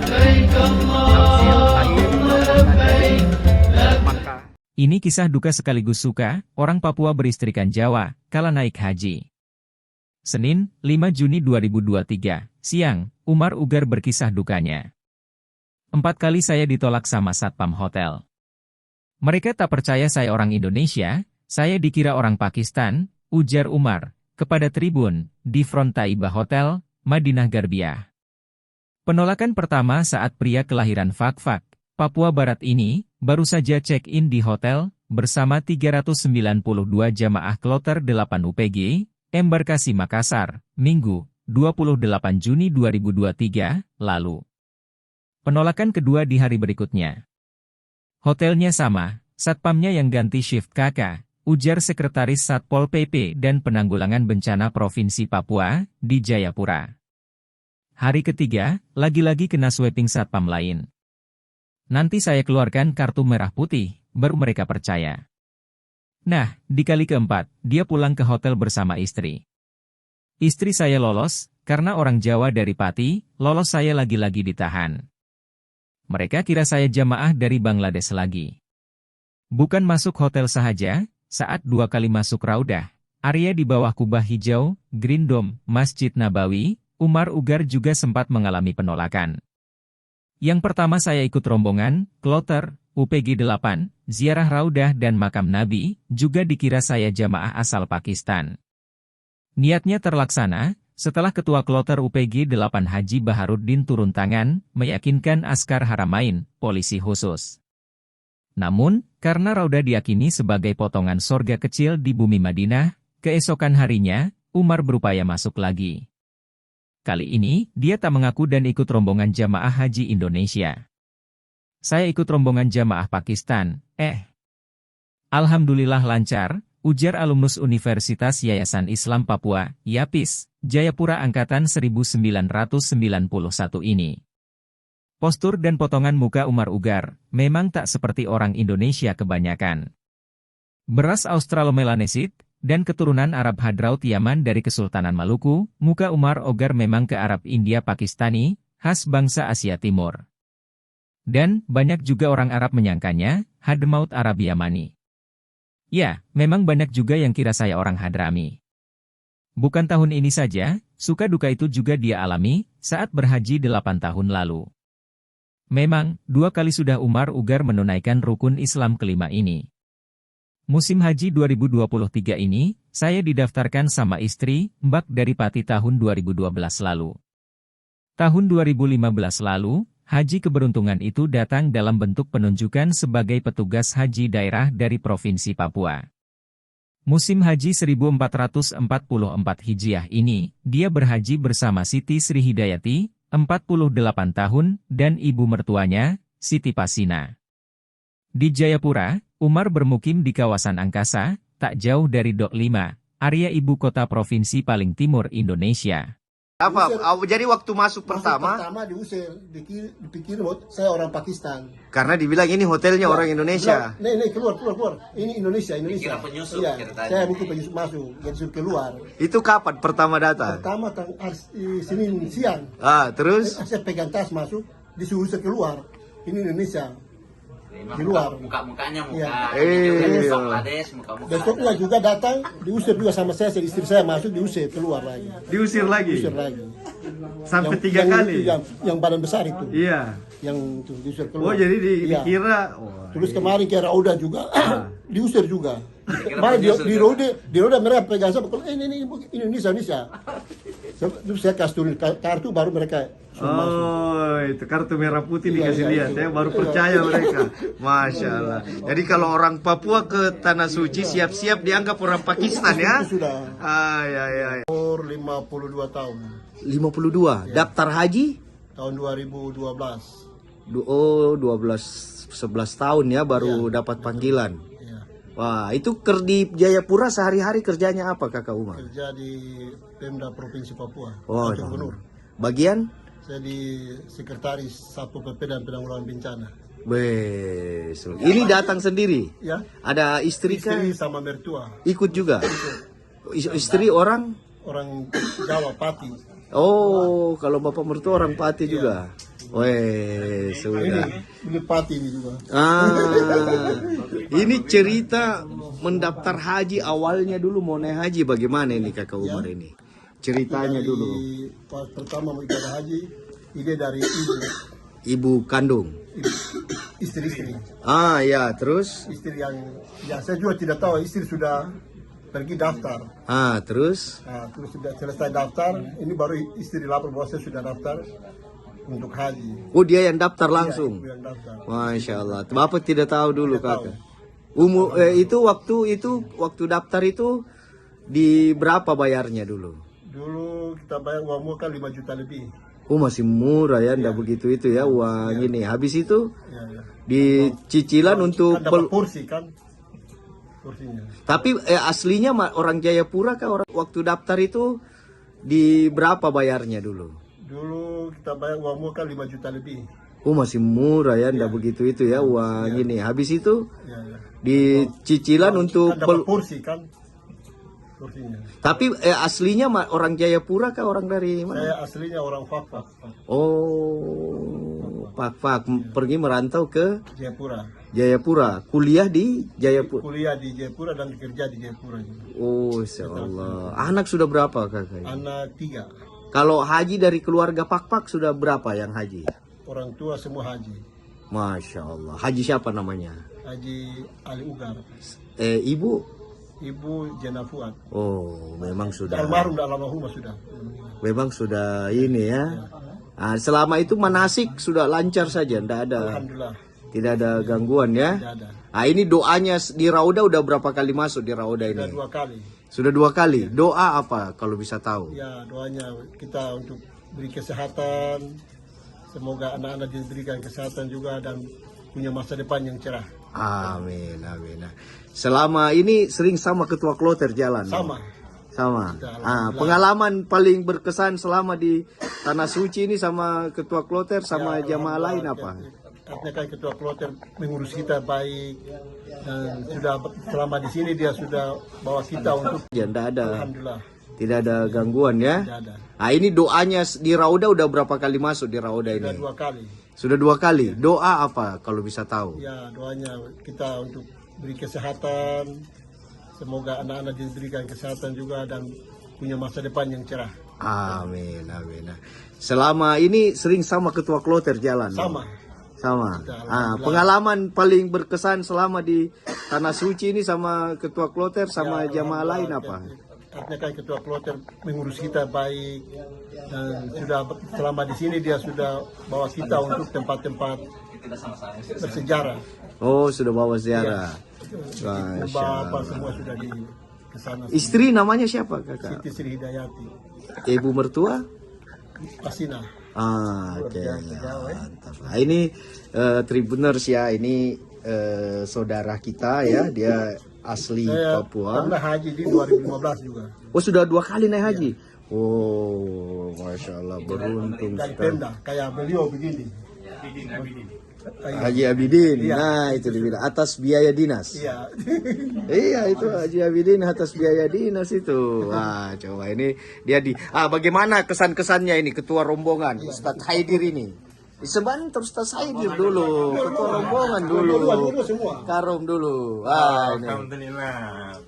Tamsil akhir rombongan dari Makkah. Ini kisah duka sekaligus suka, orang Papua beristrikan Jawa, kala naik haji. Senin, 5 Juni 2023, siang, Umar Ugar berkisah dukanya. 4 kali saya ditolak sama satpam hotel. Mereka tak percaya saya orang Indonesia, saya dikira orang Pakistan, ujar Umar, kepada Tribun, di front Taibah Hotel, Madinah Garbiah. Penolakan pertama saat pria kelahiran Fakfak, Papua Barat ini, baru saja check-in di hotel, bersama 392 jamaah kloter 8 UPG, Embarkasi Makassar, Minggu, 28 Juni 2023, lalu. Penolakan kedua di hari berikutnya. Hotelnya sama, satpamnya yang ganti shift kakak, ujar Sekretaris Satpol PP dan Penanggulangan Bencana Provinsi Papua, di Jayapura. Hari ketiga, lagi-lagi kena sweeping satpam lain. Nanti saya keluarkan kartu merah putih, baru mereka percaya. Nah, di kali keempat, dia pulang ke hotel bersama istri. Istri saya lolos, karena orang Jawa dari Pati, lolos saya lagi-lagi ditahan. Mereka kira saya jamaah dari Bangladesh lagi. Bukan masuk hotel sahaja, saat 2 kali masuk Raudah, area di bawah kubah hijau, Green Dome, Masjid Nabawi, Umar Ugar juga sempat mengalami penolakan. Yang pertama saya ikut rombongan, kloter, UPG 8, ziarah Raudah dan makam Nabi, juga dikira saya jamaah asal Pakistan. Niatnya terlaksana, setelah Ketua Kloter UPG 8 Haji Baharuddin turun tangan, meyakinkan askar Haramain, polisi khusus. Namun, karena Raudah diyakini sebagai potongan sorga kecil di bumi Madinah, keesokan harinya, Umar berupaya masuk lagi. Kali ini, dia tak mengaku dan ikut rombongan jamaah haji Indonesia. Saya ikut rombongan jamaah Pakistan, Alhamdulillah lancar, ujar alumnus Universitas Yayasan Islam Papua, YAPIS, Jayapura Angkatan 1991 ini. Postur dan potongan muka Umar Ugar, memang tak seperti orang Indonesia kebanyakan. Beras Australo-Melanesid, dan keturunan Arab Hadraut Yaman dari Kesultanan Maluku, muka Umar Ugar memang ke Arab India Pakistani, khas bangsa Asia Timur. Dan, banyak juga orang Arab menyangkanya, Hadramaut Arab Yamani. Ya, memang banyak juga yang kira saya orang Hadrami. Bukan tahun ini saja, suka duka itu juga dia alami, saat berhaji 8 tahun lalu. Memang, 2 kali sudah Umar Ugar menunaikan rukun Islam kelima ini. Musim haji 2023 ini, saya didaftarkan sama istri, Mbak dari Pati tahun 2012 lalu. Tahun 2015 lalu, haji keberuntungan itu datang dalam bentuk penunjukan sebagai petugas haji daerah dari Provinsi Papua. Musim haji 1444 Hijriah ini, dia berhaji bersama Siti Sri Hidayati, 48 tahun, dan ibu mertuanya, Siti Pasina. Di Jayapura, Umar bermukim di kawasan Angkasa, tak jauh dari Dok 5, area ibu kota provinsi paling timur Indonesia. Jadi waktu masuk pertama diusir, dipikir saya orang Pakistan. karena dibilang ini hotelnya orang Indonesia. Nih keluar. Ini Indonesia. Iya, saya bukan penyusup masuk, jadi suruh keluar. Itu kapan pertama datang? Pertama Senin siang. Terus? Saya pegang tas masuk, disuruh saya keluar. Ini Indonesia. Di luar. Muka-mukanya Bangladesh, muka-muka. Besoknya juga datang, diusir juga sama saya, istri saya masuk, diusir keluar lagi. Diusir lagi? Diusir lagi. Sampai 3 kali? Yang badan besar itu. Iya. Yang itu diusir keluar. Oh jadi Iya. dikira. Terus kemarin ke Raudah juga, diusir juga. Malah di Raudah mereka pegang saya, ini Indonesia. Terus saya kasih turun kartu, baru mereka itu kartu merah putih dikasih lihat, ya baru percaya mereka. Masya Allah. Jadi kalau orang Papua ke Tanah Suci siap-siap dianggap orang Pakistan ya? Sudah. Ya. Umur 52 tahun. 52. Daftar haji? Tahun 2012. 11 tahun ya baru dapat panggilan. Ya. Wah, itu di Jayapura sehari-hari kerjanya apa Kakak Umar? Kerja di Pemda Provinsi Papua. Oh, Gubernur. bagian? Saya di Sekretaris Satpol PP dan Penanggulangan Bencana. Ini datang sendiri? Ya. Ada istri kan? Istri sama mertua. Ikut juga? Istri orang? Orang Jawa, Pati. Oh, kalau bapak mertua orang Pati juga? Weh, sudah. Ini beli pati ini juga. Ini cerita mendaftar haji awalnya dulu mau naik haji bagaimana ini Kakak Umar ini? Ceritanya Dari dulu. Pas pertama mau ibadah haji, ide dari Ibu kandung. istri. Ya, terus? Istri yang saya juga tidak tahu, istri sudah pergi daftar. Terus? Nah, terus sudah selesai daftar, ini baru istri lapor bahwa saya sudah daftar untuk haji. Oh, dia yang daftar langsung. Ibu yang daftar. Masya Allah. Bapak tidak tahu dulu Tidak Kakak. Waktu daftar itu di berapa bayarnya dulu? Dulu kita bayar uang muka 5 juta lebih. Oh, masih murah ya, enggak begitu itu ya uang ini. Habis itu Ya. di cicilan untuk Kan dapat kursi kan? Kursinya. Tapi aslinya orang Jayapura kah orang waktu daftar itu di berapa bayarnya dulu? Dulu kita bayar uang muka 5 juta lebih. Oh, masih murah ya, enggak begitu itu ya uang ini. Habis itu Ya. di cicilan untuk Kan dapat kursi kan? Kursinya. Tapi aslinya orang Jayapura kah orang dari mana? Saya aslinya orang Fakfak, Oh, Pak pergi merantau ke Jayapura. Jayapura, kuliah di Jayapura. Kuliah di Jayapura dan kerja di Jayapura juga. Oh, Insya Allah. Anak sudah berapa kakak? Anak 3. Kalau haji dari keluarga Pak sudah berapa yang haji? Orang tua semua haji. Masya Allah. Haji siapa namanya? Haji Ali Ugar. Ibu? Ibu Jena Fuad. Oh, memang sudah. Almarhum sudah. Memang sudah ini ya. Selama itu manasik sudah lancar saja, tidak ada. Alhamdulillah. Tidak ada gangguan ya. Tidak ada. Ini doanya di Rauda udah berapa kali masuk di Rauda Sudah ini? 2 kali. Sudah 2 kali. Doa apa kalau bisa tahu? Ya, doanya kita untuk beri kesehatan. Semoga anak-anak diberikan kesehatan juga dan punya masa depan yang cerah. Amin, amin. Nah, selama ini sering sama ketua kloter jalan? Sama. Sama. Alhamdulillah. Pengalaman paling berkesan selama di Tanah Suci ini sama ketua kloter sama jamaah lain apa? Artinya kan ketua kloter mengurus kita baik dan sudah selama di sini dia sudah bawa kita untuk Ya, tidak ada. Alhamdulillah. Tidak ada gangguan ya. Tidak ada. Ini doanya di Rauda udah berapa kali masuk di Rauda Sudah ini? 2 kali. Sudah 2 kali. Doa apa kalau bisa tahu? Ya, doanya kita untuk beri kesehatan. Semoga anak-anak diberikan kesehatan juga dan punya masa depan yang cerah. Amin, amin. Nah, selama ini sering sama ketua kloter jalan? Sama. Sama. Alhamdulillah. Pengalaman paling berkesan selama di Tanah Suci ini sama ketua kloter sama jamaah lain apa? Artinya kan ketua kloter mengurus kita baik dan sudah selama di sini dia sudah bawa kita untuk tempat-tempat bersejarah. Oh, sudah bawa ziarah. Kuba apa semua sudah di kesana. Istri namanya siapa kakak? Siti Sri Hidayati. Ibu mertua? Pasina. Oke. Mantap. Ini Tribuners ya, ini saudara kita ya, dia asli Saya Papua. pernah haji di 2015 juga. Oh, sudah 2 kali naik haji. Oh, Masya Allah, beruntung Dari sekali. Pemda, kayak beliau begini. Haji Abidin, Iya. nah itu dibilang atas biaya dinas. Iya. Iya itu Haji Abidin atas biaya dinas itu. Wah coba ini dia bagaimana kesan-kesannya ini ketua rombongan Ustadz Haidir ini. Sebentar Ustadz Haidir dulu, ketua rombongan dulu. Dulu semua. Karom dulu. Wah ini. Alhamdulillah.